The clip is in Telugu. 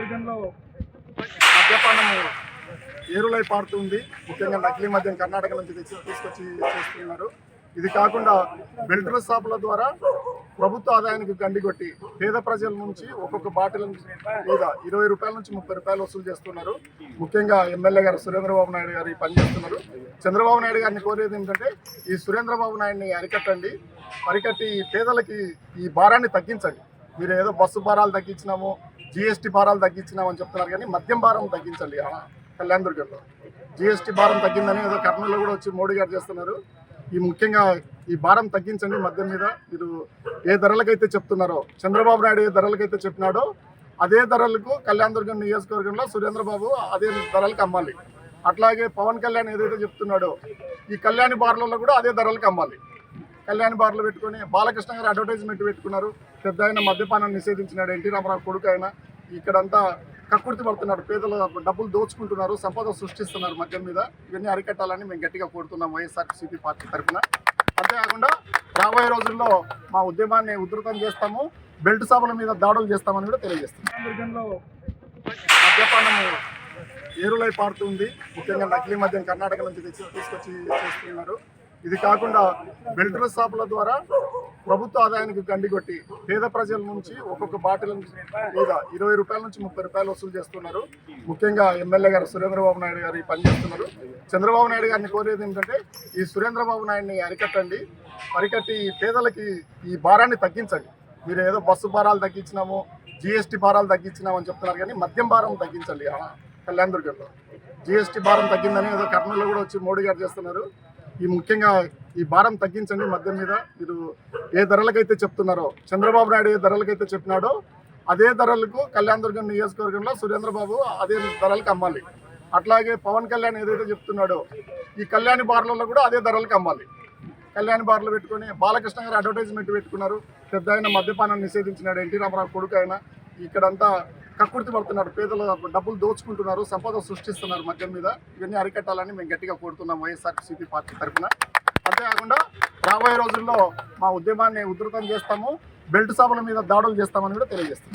దుర్గంలో మద్యపానము ఏరులై పారుతుంది. ముఖ్యంగా నకిలీ మద్యం కర్ణాటక నుంచి తీసుకొచ్చి చేస్తున్నారు. ఇది కాకుండా బెల్ట్ షాపుల ద్వారా ప్రభుత్వ ఆదాయానికి గండికొట్టి పేద ప్రజల నుంచి ఒక్కొక్క బాటిల్ మీద 20 రూపాయల నుంచి 30 రూపాయలు వసూలు చేస్తున్నారు. ముఖ్యంగా ఎమ్మెల్యే గారు సురేంద్రబాబు నాయుడు గారు పనిచేస్తున్నారు. చంద్రబాబు నాయుడు గారిని కోరేది ఏంటంటే ఈ సురేంద్రబాబు నాయుడిని అరికట్టి పేదలకి ఈ భారాన్ని తగ్గించండి. మీరు ఏదో బస్సు భారాలు తగ్గించినాము, GST భారాలు తగ్గించినాము అని చెప్తున్నారు, కానీ మద్యం భారం తగ్గించండి. కళ్యాణ్ దుర్గంలో GST భారం తగ్గిందని ఏదో కర్నూలులో కూడా వచ్చి మోడీ గారు చేస్తున్నారు. ముఖ్యంగా ఈ భారం తగ్గించండి. మద్యం మీద మీరు ఏ ధరలకైతే చెప్తున్నారో, చంద్రబాబు నాయుడు ఏ ధరలకైతే చెప్పినాడో అదే ధరలకు కళ్యాణ్ దుర్గం నియోజకవర్గంలో సురేంద్రబాబు అదే ధరలకు అమ్మాలి. అట్లాగే పవన్ కళ్యాణ్ ఏదైతే చెప్తున్నాడో ఈ కళ్యాణి బార్లలో కూడా అదే ధరలకు అమ్మాలి. కళ్యాణి బార్లు పెట్టుకొని బాలకృష్ణ గారు అడ్వర్టైజ్మెంట్ పెట్టుకున్నారు. పెద్ద ఆయన మద్యపానాన్ని నిషేధించినాడు. ఎన్టీ రామారావు కొడుకు ఆయన ఇక్కడంతా కక్కుర్తి పడుతున్నాడు. పేదల డబ్బులు దోచుకుంటున్నారు, సంపద సృష్టిస్తున్నారు మద్యం మీద. ఇవన్నీ అరికట్టాలని మేము గట్టిగా కోరుతున్నాం వైఎస్ఆర్సీపీ పార్టీ తరఫున. అంతేకాకుండా రాబోయే రోజుల్లో మా ఉద్యమాన్ని ఉధృతం చేస్తాము, బెల్ట్ షాపుల మీద దాడులు చేస్తామని కూడా తెలియజేస్తున్నాం. దుర్గంలో మద్యపానము ఏరులై పారుతుంది. ముఖ్యంగా నకిలీ మద్యం కర్ణాటక నుంచి తీసుకొచ్చి చేస్తున్నారు. ఇది కాకుండా బెల్ట్ షాపుల ద్వారా ప్రభుత్వ ఆదాయానికి గండికొట్టి పేద ప్రజల నుంచి ఒక్కొక్క బాటిల్ మీద 20 రూపాయల నుంచి 30 రూపాయలు వసూలు చేస్తున్నారు. ముఖ్యంగా ఎమ్మెల్యే గారు సురేంద్రబాబు నాయుడు గారు పనిచేస్తున్నారు. చంద్రబాబు నాయుడు గారిని కోరేది ఏంటంటే ఈ సురేంద్రబాబు నాయుడిని అరికట్టి పేదలకి ఈ భారాన్ని తగ్గించండి. మీరు ఏదో బస్సు భారాలు తగ్గించినాము, GST భారాలు తగ్గించినాము అని చెప్తున్నారు, కానీ మద్యం భారం తగ్గించండి. కళ్యాణ్ దుర్గంలో GST భారం తగ్గిందని ఏదో కర్నూలులో కూడా వచ్చి మోడీ గారు చేస్తున్నారు. ముఖ్యంగా ఈ భారం తగ్గించండి. మద్యం మీద మీరు ఏ ధరలకైతే చెప్తున్నారో, చంద్రబాబు నాయుడు ఏ ధరలకైతే చెప్పినాడో అదే ధరలకు కళ్యాణ్ దుర్గం నియోజకవర్గంలో సురేంద్రబాబు అదే ధరలకు అమ్మాలి. అట్లాగే పవన్ కళ్యాణ్ ఏదైతే చెప్తున్నాడో ఈ కళ్యాణి బార్లలో కూడా అదే ధరలకు అమ్మాలి. కళ్యాణి బార్లు పెట్టుకొని బాలకృష్ణ గారు అడ్వర్టైజ్మెంట్ పెట్టుకున్నారు. పెద్ద ఆయన మద్యపానాన్ని నిషేధించినాడు. ఎన్టీ రామారావు కొడుకు ఆయన ఇక్కడంతా కక్కుర్తి పడుతున్నాడు. పేదల డబ్బులు దోచుకుంటున్నారు, సంపద సృష్టిస్తున్నారు మద్యం మీద. ఇవన్నీ అరికట్టాలని మేము గట్టిగా కోరుతున్నాం వైఎస్ఆర్సీపీ పార్టీ తరఫున. అంతేకాకుండా రాబోయే రోజుల్లో మా ఉద్యమాన్ని ఉధృతం చేస్తాము, బెల్ట్ షాపుల మీద దాడులు చేస్తామని కూడా తెలియజేస్తున్నాం.